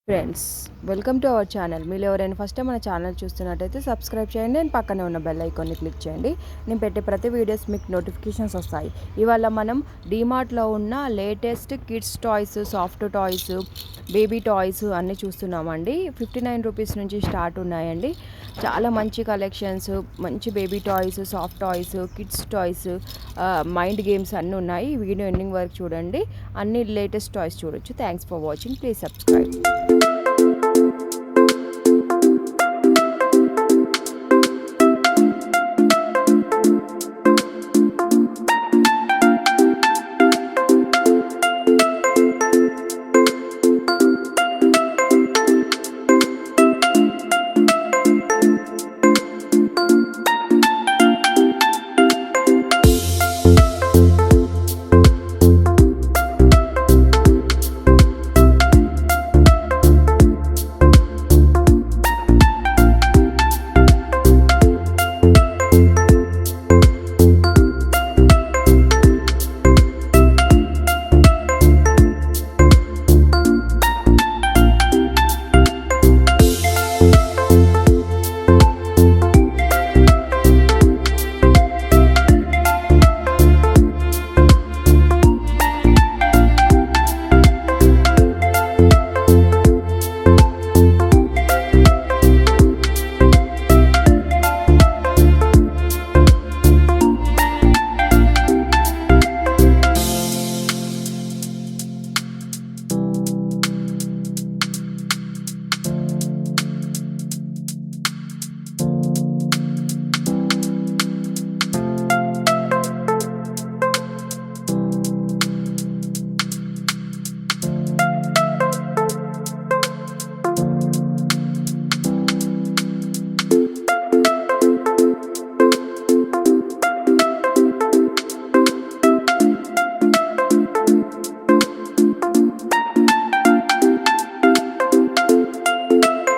Friends, welcome to our channel. మీరు ఎవరైనా first time మన ఛానల్ చూస్తున్నట్టయితే సబ్స్క్రైబ్ చేయండి అండ్ పక్కనే ఉన్న బెల్ ఐకాన్ని క్లిక్ చేయండి. నేను పెట్టే ప్రతి వీడియోస్ మీకు నోటిఫికేషన్స్ వస్తాయి. ఇవాళ మనం డీమార్ట్లో ఉన్న latest kids toys, soft toys, baby toys అన్నీ చూస్తున్నామండి. 59 రూపీస్ నుంచి స్టార్ట్ ఉన్నాయండి. చాలా మంచి కలెక్షన్స్, మంచి baby toys, soft toys, kids toys, mind games అన్నీ ఉన్నాయి. వీడియో ఎండింగ్ వరకు చూడండి. అన్ని లేటెస్ట్ టాయ్స్ చూడొచ్చు. Thanks for watching. Please subscribe.